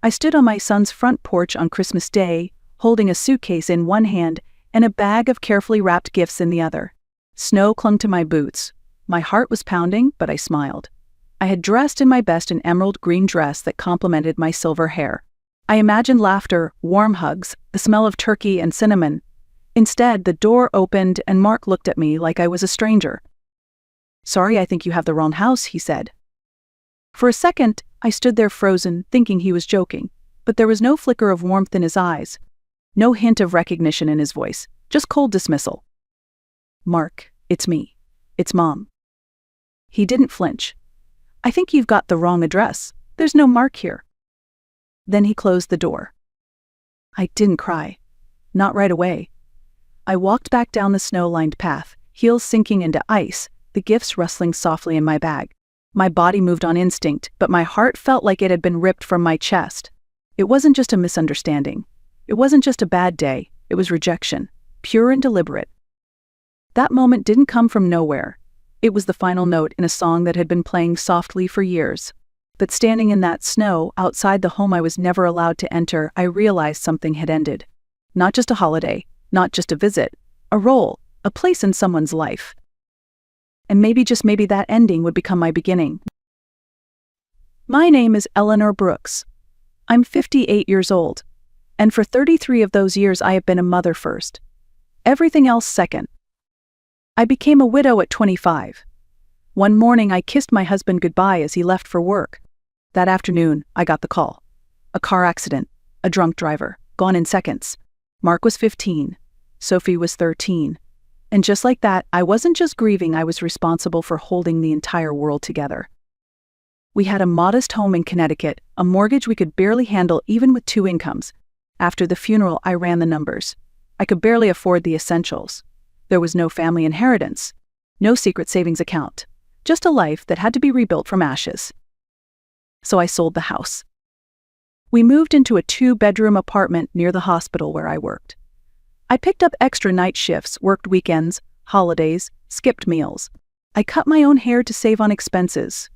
I stood on my son's front porch on Christmas Day, holding a suitcase in one hand and a bag of carefully wrapped gifts in the other. Snow clung to my boots. My heart was pounding, but I smiled. I had dressed in my best an emerald green dress that complemented my silver hair. I imagined laughter, warm hugs, the smell of turkey and cinnamon. Instead, the door opened and Mark looked at me like I was a stranger. "Sorry, I think you have the wrong house," he said. For a second, I stood there frozen, thinking he was joking, but there was no flicker of warmth in his eyes, no hint of recognition in his voice, just cold dismissal. "Mark, it's me. It's Mom." He didn't flinch. "I think you've got the wrong address. There's no Mark here." Then he closed the door. I didn't cry. Not right away. I walked back down the snow-lined path, heels sinking into ice, the gifts rustling softly in my bag. My body moved on instinct, but my heart felt like it had been ripped from my chest. It wasn't just a misunderstanding. It wasn't just a bad day. It was rejection, pure and deliberate. That moment didn't come from nowhere. It was the final note in a song that had been playing softly for years. But standing in that snow, outside the home I was never allowed to enter, I realized something had ended. Not just a holiday, not just a visit, a role, a place in someone's life. And maybe, just maybe, that ending would become my beginning. My name is Eleanor Brooks. I'm 58 years old, and for 33 of those years I have been a mother first. Everything else second. I became a widow at 25. One morning I kissed my husband goodbye as he left for work. That afternoon, I got the call. A car accident, a drunk driver, gone in seconds. Mark was 15. Sophie was 13. And just like that, I wasn't just grieving, I was responsible for holding the entire world together. We had a modest home in Connecticut, a mortgage we could barely handle even with 2 incomes. After the funeral, I ran the numbers. I could barely afford the essentials. There was no family inheritance, no secret savings account, just a life that had to be rebuilt from ashes. So I sold the house. We moved into a 2-bedroom apartment near the hospital where I worked. I picked up extra night shifts, worked weekends, holidays, skipped meals. I cut my own hair to save on expenses.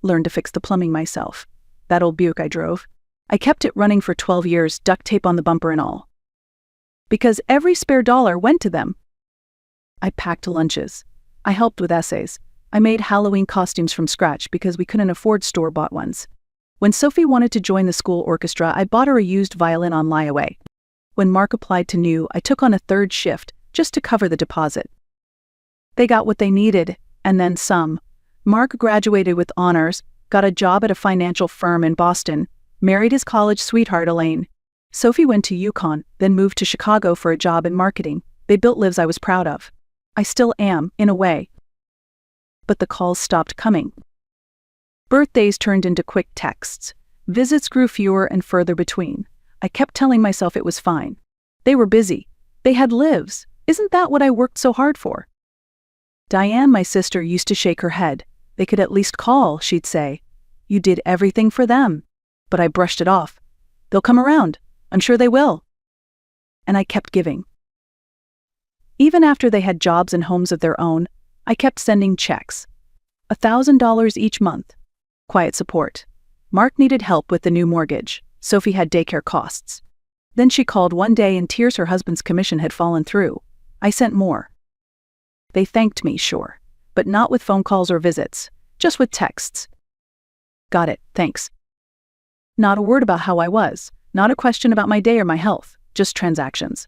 Learned to fix the plumbing myself. That old Buick I drove. I kept it running for 12 years, duct tape on the bumper and all. Because every spare dollar went to them. I packed lunches. I helped with essays. I made Halloween costumes from scratch because we couldn't afford store-bought ones. When Sophie wanted to join the school orchestra, I bought her a used violin on layaway. When Mark applied to New, I took on a 3rd shift just to cover the deposit. They got what they needed, and then some. Mark graduated with honors, got a job at a financial firm in Boston, married his college sweetheart Elaine. Sophie went to UConn, then moved to Chicago for a job in marketing. They built lives I was proud of. I still am, in a way. But the calls stopped coming. Birthdays turned into quick texts. Visits grew fewer and further between. I kept telling myself it was fine. They were busy. They had lives. Isn't that what I worked so hard for? Diane, my sister, used to shake her head. They could at least call, she'd say. You did everything for them. But I brushed it off. They'll come around. I'm sure they will. And I kept giving. Even after they had jobs and homes of their own, I kept sending checks. $1,000 each month. Quiet support. Mark needed help with the new mortgage. Sophie had daycare costs. Then she called one day in tears her husband's commission had fallen through. I sent more. They thanked me, sure, but not with phone calls or visits, just with texts. Got it, thanks. Not a word about how I was, not a question about my day or my health, just transactions.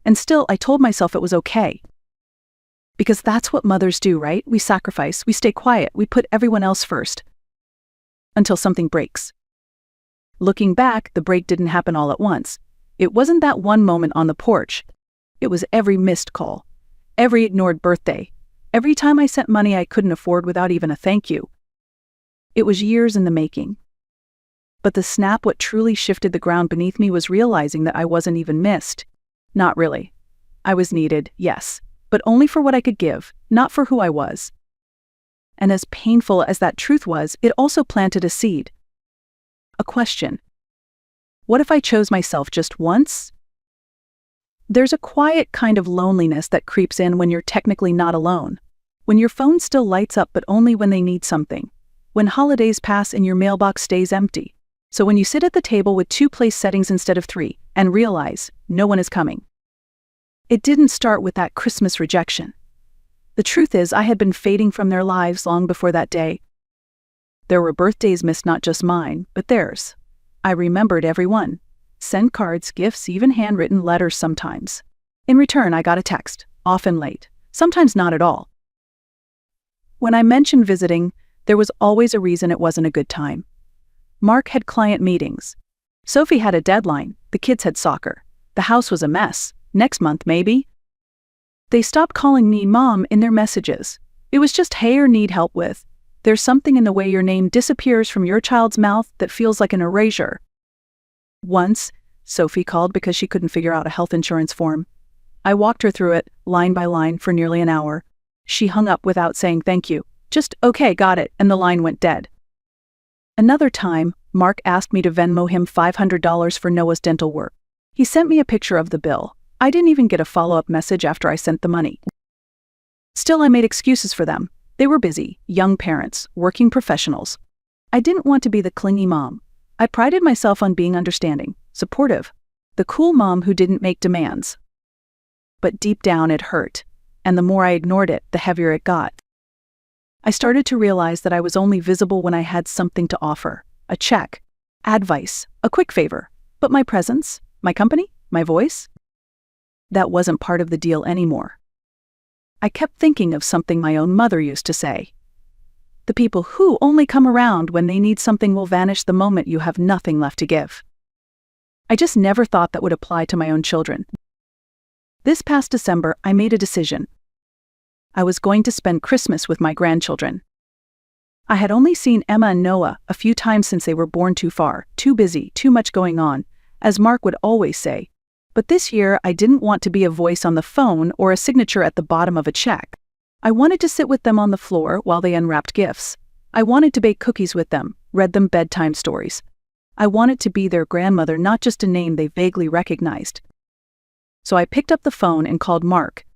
And still, I told myself it was okay. Because that's what mothers do, right? We sacrifice, we stay quiet, we put everyone else first. Until something breaks. Looking back, the break didn't happen all at once. It wasn't that one moment on the porch. It was every missed call, every ignored birthday, every time I sent money I couldn't afford without even a thank you. It was years in the making. But the snap, what truly shifted the ground beneath me, was realizing that I wasn't even missed. Not really. I was needed, yes, but only for what I could give, not for who I was. And as painful as that truth was, it also planted a seed. A question. What if I chose myself just once? There's a quiet kind of loneliness that creeps in when you're technically not alone. When your phone still lights up but only when they need something. When holidays pass and your mailbox stays empty. So when you sit at the table with 2 place settings instead of 3, and realize no one is coming. It didn't start with that Christmas rejection. The truth is, I had been fading from their lives long before that day. There were birthdays missed, not just mine, but theirs. I remembered every one. Sent cards, gifts, even handwritten letters sometimes. In return, I got a text, often late, sometimes not at all. When I mentioned visiting, there was always a reason it wasn't a good time. Mark had client meetings. Sophie had a deadline, the kids had soccer. The house was a mess. Next month, maybe? They stopped calling me Mom in their messages. It was just hey or need help with. There's something in the way your name disappears from your child's mouth that feels like an erasure. Once, Sophie called because she couldn't figure out a health insurance form. I walked her through it, line by line, for nearly an hour. She hung up without saying thank you. Just, okay, got it, and the line went dead. Another time, Mark asked me to Venmo him $500 for Noah's dental work. He sent me a picture of the bill. I didn't even get a follow-up message after I sent the money. Still, I made excuses for them. They were busy, young parents, working professionals. I didn't want to be the clingy mom. I prided myself on being understanding, supportive, the cool mom who didn't make demands. But deep down it hurt, and the more I ignored it, the heavier it got. I started to realize that I was only visible when I had something to offer, a check, advice, a quick favor, but my presence, my company, my voice? That wasn't part of the deal anymore. I kept thinking of something my own mother used to say. The people who only come around when they need something will vanish the moment you have nothing left to give. I just never thought that would apply to my own children. This past December, I made a decision. I was going to spend Christmas with my grandchildren. I had only seen Emma and Noah a few times since they were born too far, too busy, too much going on, as Mark would always say. But this year, I didn't want to be a voice on the phone or a signature at the bottom of a check. I wanted to sit with them on the floor while they unwrapped gifts. I wanted to bake cookies with them, read them bedtime stories. I wanted to be their grandmother, not just a name they vaguely recognized. So I picked up the phone and called Mark.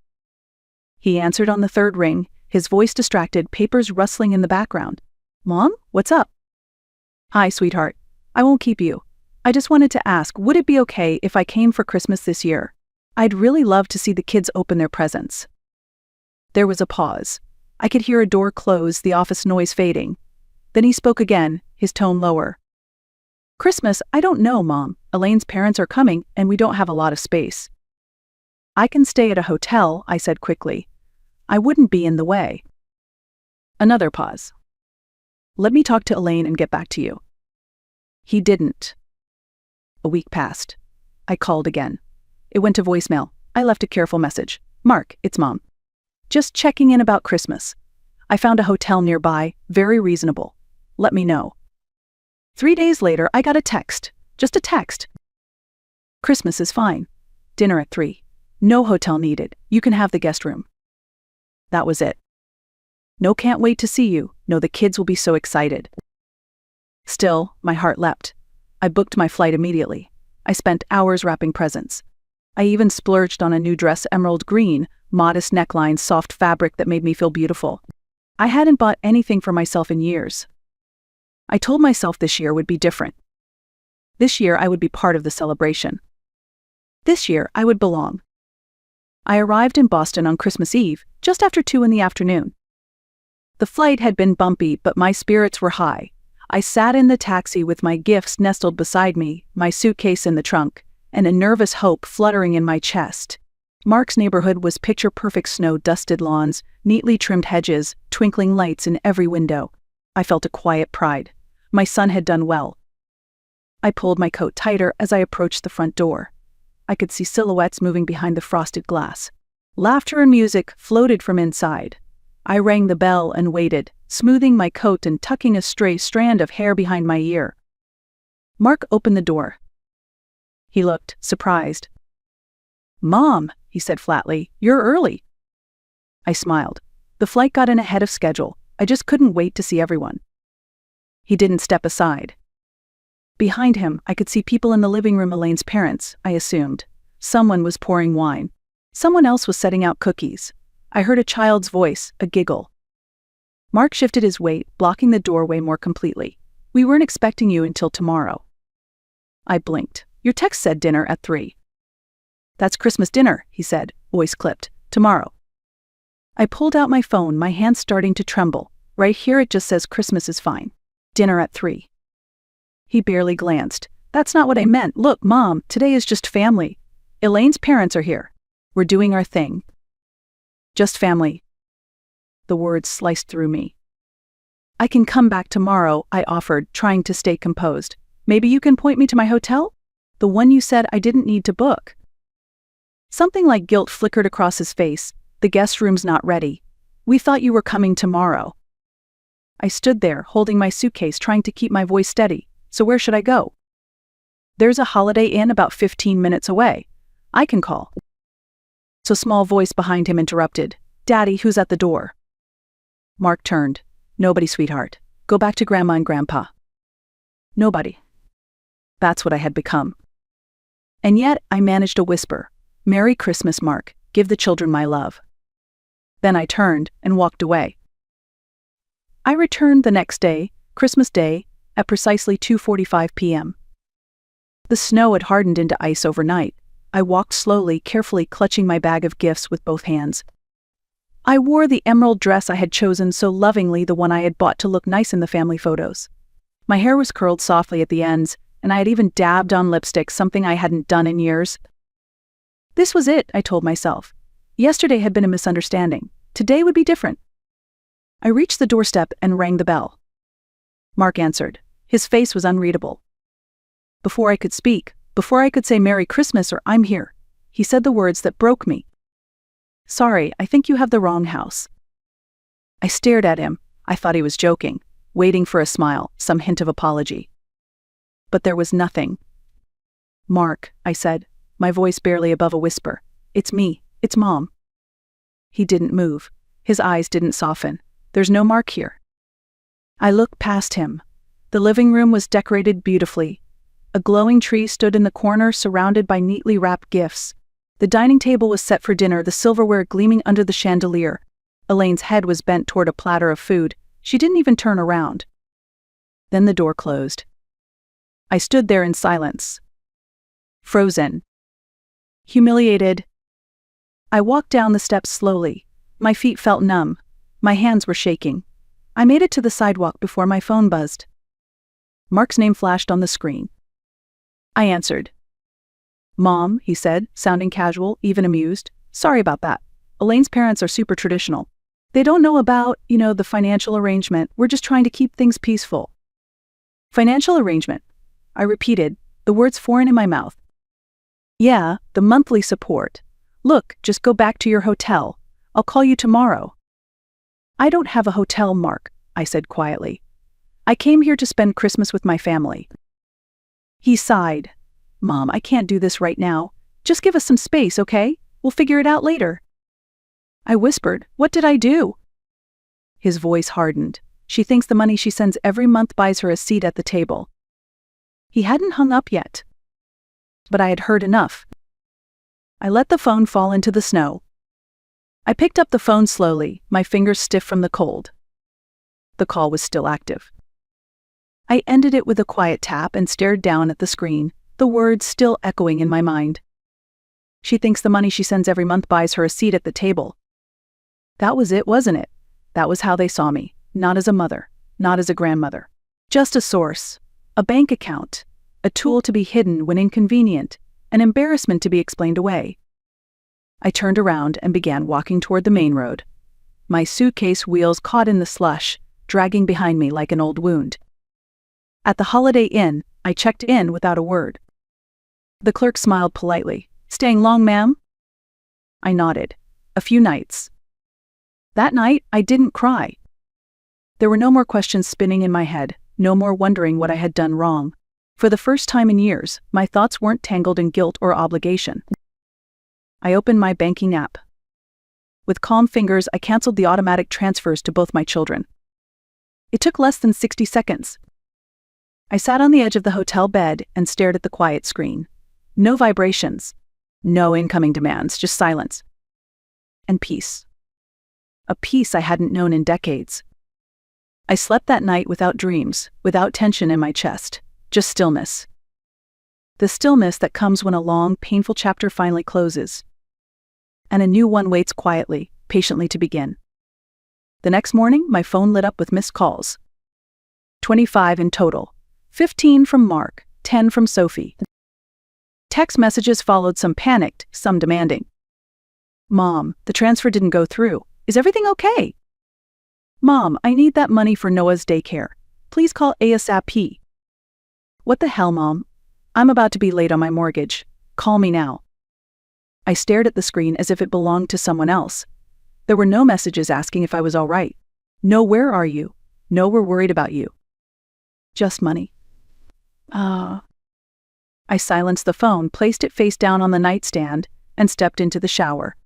He answered on the third ring, his voice distracted, papers rustling in the background. Mom, what's up? Hi, sweetheart. I won't keep you. I just wanted to ask, would it be okay if I came for Christmas this year? I'd really love to see the kids open their presents. There was a pause. I could hear a door close, the office noise fading. Then he spoke again, his tone lower. Christmas, I don't know, Mom. Elaine's parents are coming, and we don't have a lot of space. I can stay at a hotel, I said quickly. I wouldn't be in the way. Another pause. Let me talk to Elaine and get back to you. He didn't. A week passed. I called again. It went to voicemail. I left a careful message. Mark, it's Mom. Just checking in about Christmas. I found a hotel nearby, very reasonable. Let me know. 3 days later, I got a text. Just a text. Christmas is fine. Dinner at 3. No hotel needed. You can have the guest room. That was it. No, can't wait to see you. No, the kids will be so excited. Still, my heart leapt. I booked my flight immediately. I spent hours wrapping presents. I even splurged on a new dress, emerald green, modest neckline, soft fabric that made me feel beautiful. I hadn't bought anything for myself in years. I told myself this year would be different. This year I would be part of the celebration. This year I would belong. I arrived in Boston on Christmas Eve, just after 2 in the afternoon. The flight had been bumpy, but my spirits were high. I sat in the taxi with my gifts nestled beside me, my suitcase in the trunk, and a nervous hope fluttering in my chest. Mark's neighborhood was picture-perfect, snow-dusted lawns, neatly trimmed hedges, twinkling lights in every window. I felt a quiet pride. My son had done well. I pulled my coat tighter as I approached the front door. I could see silhouettes moving behind the frosted glass. Laughter and music floated from inside. I rang the bell and waited, smoothing my coat and tucking a stray strand of hair behind my ear. Mark opened the door. He looked surprised. Mom, he said flatly, you're early. I smiled. The flight got in ahead of schedule. I just couldn't wait to see everyone. He didn't step aside. Behind him, I could see people in the living room, Elaine's parents, I assumed. Someone was pouring wine. Someone else was setting out cookies. I heard a child's voice, a giggle. Mark shifted his weight, blocking the doorway more completely. We weren't expecting you until tomorrow. I blinked. Your text said dinner at 3. That's Christmas dinner, he said, voice clipped. Tomorrow. I pulled out my phone, my hand starting to tremble. Right here it just says Christmas is fine. Dinner at 3. He barely glanced. That's not what I meant. Look, Mom, today is just family. Elaine's parents are here. We're doing our thing. Just family. The words sliced through me. I can come back tomorrow, I offered, trying to stay composed. Maybe you can point me to my hotel? The one you said I didn't need to book. Something like guilt flickered across his face. The guest room's not ready. We thought you were coming tomorrow. I stood there, holding my suitcase, trying to keep my voice steady. So where should I go? There's a Holiday Inn about 15 minutes away. I can call. So a small voice behind him interrupted. Daddy, who's at the door? Mark turned. Nobody, sweetheart. Go back to Grandma and Grandpa. Nobody. That's what I had become. And yet, I managed to whisper, Merry Christmas, Mark. Give the children my love. Then I turned and walked away. I returned the next day, Christmas Day, at precisely 2:45 p.m. The snow had hardened into ice overnight. I walked slowly, carefully clutching my bag of gifts with both hands. I wore the emerald dress I had chosen so lovingly, the one I had bought to look nice in the family photos. My hair was curled softly at the ends, and I had even dabbed on lipstick, something I hadn't done in years. This was it, I told myself. Yesterday had been a misunderstanding. Today would be different. I reached the doorstep and rang the bell. Mark answered. His face was unreadable. Before I could speak, before I could say Merry Christmas or I'm here, he said the words that broke me. Sorry, I think you have the wrong house. I stared at him. I thought he was joking, waiting for a smile, some hint of apology. But there was nothing. Mark, I said, my voice barely above a whisper. It's me. It's Mom. He didn't move. His eyes didn't soften. There's no Mark here. I looked past him. The living room was decorated beautifully. A glowing tree stood in the corner, surrounded by neatly wrapped gifts. The dining table was set for dinner, the silverware gleaming under the chandelier. Elaine's head was bent toward a platter of food. She didn't even turn around. Then the door closed. I stood there in silence. Frozen. Humiliated. I walked down the steps slowly. My feet felt numb. My hands were shaking. I made it to the sidewalk before my phone buzzed. Mark's name flashed on the screen. I answered. Mom, he said, sounding casual, even amused. Sorry about that. Elaine's parents are super traditional. They don't know about, the financial arrangement. We're just trying to keep things peaceful. Financial arrangement? I repeated, the words foreign in my mouth. Yeah, the monthly support. Look, just go back to your hotel. I'll call you tomorrow. I don't have a hotel, Mark, I said quietly. I came here to spend Christmas with my family. He sighed. Mom, I can't do this right now. Just give us some space, okay? We'll figure it out later. I whispered, what did I do? His voice hardened. She thinks the money she sends every month buys her a seat at the table. He hadn't hung up yet. But I had heard enough. I let the phone fall into the snow. I picked up the phone slowly, my fingers stiff from the cold. The call was still active. I ended it with a quiet tap and stared down at the screen, the words still echoing in my mind. She thinks the money she sends every month buys her a seat at the table. That was it, wasn't it? That was how they saw me, not as a mother, not as a grandmother. Just a source, a bank account, a tool to be hidden when inconvenient, an embarrassment to be explained away. I turned around and began walking toward the main road. My suitcase wheels caught in the slush, dragging behind me like an old wound. At the Holiday Inn, I checked in without a word. The clerk smiled politely. Staying long, ma'am? I nodded. A few nights. That night, I didn't cry. There were no more questions spinning in my head, no more wondering what I had done wrong. For the first time in years, my thoughts weren't tangled in guilt or obligation. I opened my banking app. With calm fingers, I canceled the automatic transfers to both my children. It took less than 60 seconds. I sat on the edge of the hotel bed and stared at the quiet screen. No vibrations. No incoming demands, just silence. And peace. A peace I hadn't known in decades. I slept that night without dreams, without tension in my chest, just stillness. The stillness that comes when a long, painful chapter finally closes. And a new one waits quietly, patiently to begin. The next morning, my phone lit up with missed calls. 25 in total. 15 from Mark, 10 from Sophie. Text messages followed, some panicked, some demanding. Mom, the transfer didn't go through. Is everything okay? Mom, I need that money for Noah's daycare. Please call ASAP. What the hell, Mom? I'm about to be late on my mortgage. Call me now. I stared at the screen as if it belonged to someone else. There were no messages asking if I was all right. No, where are you? No, we're worried about you. Just money. I silenced the phone, placed it face down on the nightstand, and stepped into the shower.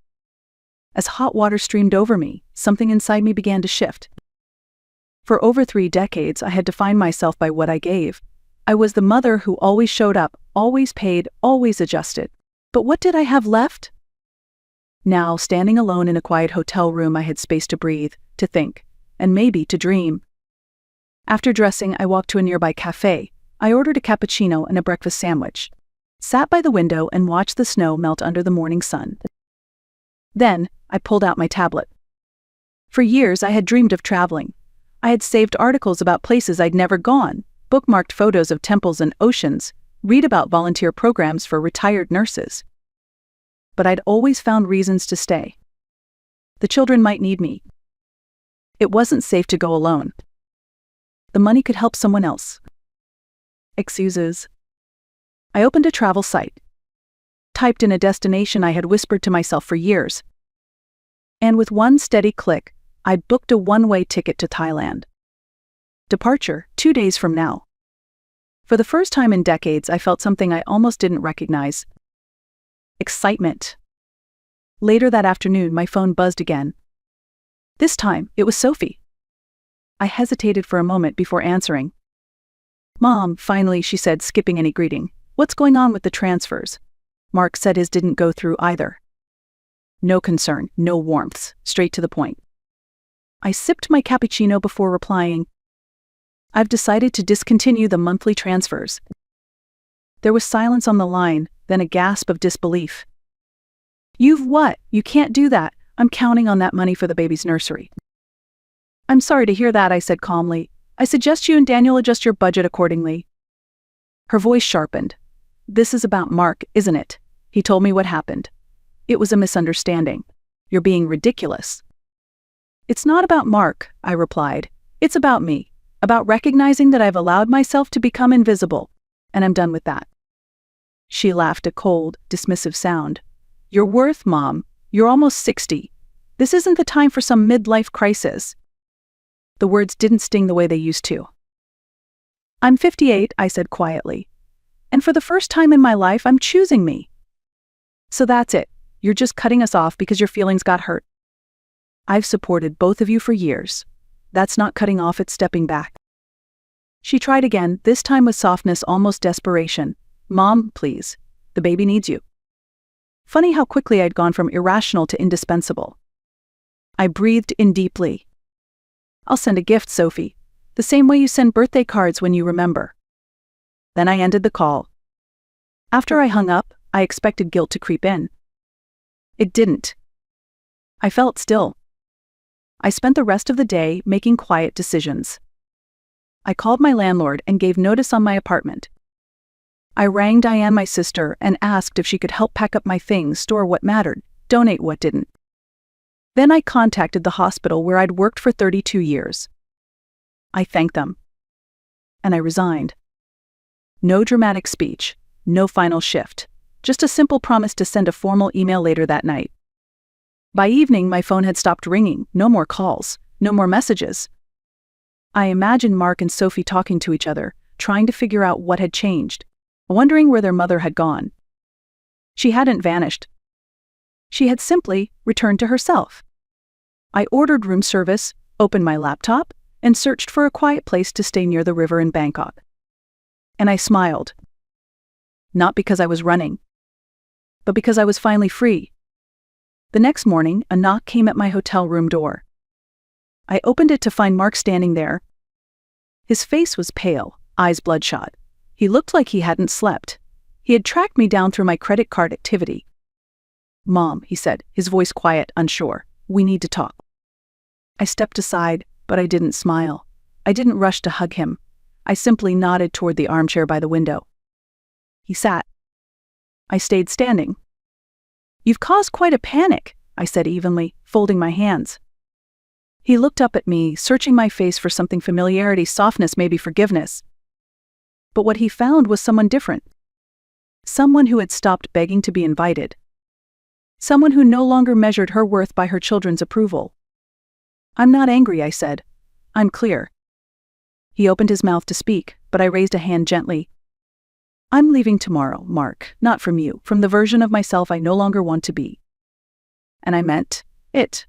As hot water streamed over me, something inside me began to shift. For over 3 decades, I had defined myself by what I gave. I was the mother who always showed up, always paid, always adjusted. But what did I have left? Now, standing alone in a quiet hotel room, I had space to breathe, to think, and maybe to dream. After dressing, I walked to a nearby cafe. I ordered a cappuccino and a breakfast sandwich. Sat by the window and watched the snow melt under the morning sun. Then, I pulled out my tablet. For years, I had dreamed of traveling. I had saved articles about places I'd never gone, bookmarked photos of temples and oceans, read about volunteer programs for retired nurses. But I'd always found reasons to stay. The children might need me. It wasn't safe to go alone. The money could help someone else. Excuses. I opened a travel site. Typed in a destination I had whispered to myself for years. And with one steady click, I'd booked a one-way ticket to Thailand. Departure, 2 days from now. For the first time in decades, I felt something I almost didn't recognize. Excitement. Later that afternoon, my phone buzzed again. This time, it was Sophie. I hesitated for a moment before answering. Mom, finally, she said, skipping any greeting. What's going on with the transfers? Mark said his didn't go through either. No concern, no warmth, straight to the point. I sipped my cappuccino before replying. I've decided to discontinue the monthly transfers. There was silence on the line, then a gasp of disbelief. You've what? You can't do that. I'm counting on that money for the baby's nursery. I'm sorry to hear that, I said calmly. I suggest you and Daniel adjust your budget accordingly. Her voice sharpened. This is about Mark, isn't it? He told me what happened. It was a misunderstanding. You're being ridiculous. It's not about Mark, I replied. It's about me. About recognizing that I've allowed myself to become invisible. And I'm done with that. She laughed, a cold, dismissive sound. You're worth, Mom. You're almost 60. This isn't the time for some midlife crisis. The words didn't sting the way they used to. I'm 58, I said quietly. And for the first time in my life, I'm choosing me. So that's it. You're just cutting us off because your feelings got hurt. I've supported both of you for years. That's not cutting off, it's stepping back. She tried again, this time with softness, almost desperation. Mom, please. The baby needs you. Funny how quickly I'd gone from irrational to indispensable. I breathed in deeply. I'll send a gift, Sophie. The same way you send birthday cards when you remember. Then I ended the call. After I hung up, I expected guilt to creep in. It didn't. I felt still. I spent the rest of the day making quiet decisions. I called my landlord and gave notice on my apartment. I rang Diane, my sister, and asked if she could help pack up my things, store what mattered, donate what didn't. Then I contacted the hospital where I'd worked for 32 years. I thanked them. And I resigned. No dramatic speech, no final shift, just a simple promise to send a formal email later that night. By evening, my phone had stopped ringing, no more calls, no more messages. I imagined Mark and Sophie talking to each other, trying to figure out what had changed, wondering where their mother had gone. She hadn't vanished. She had simply returned to herself. I ordered room service, opened my laptop, and searched for a quiet place to stay near the river in Bangkok. And I smiled. Not because I was running, but because I was finally free. The next morning, a knock came at my hotel room door. I opened it to find Mark standing there. His face was pale, eyes bloodshot. He looked like he hadn't slept. He had tracked me down through my credit card activity. "Mom," he said, his voice quiet, unsure. "We need to talk." I stepped aside, but I didn't smile. I didn't rush to hug him. I simply nodded toward the armchair by the window. He sat. I stayed standing. "You've caused quite a panic," I said evenly, folding my hands. He looked up at me, searching my face for something: familiarity, softness, maybe forgiveness. But what he found was someone different. Someone who had stopped begging to be invited. Someone who no longer measured her worth by her children's approval. "I'm not angry," I said. "I'm clear." He opened his mouth to speak, but I raised a hand gently. "I'm leaving tomorrow, Mark, not from you, from the version of myself I no longer want to be." And I meant it.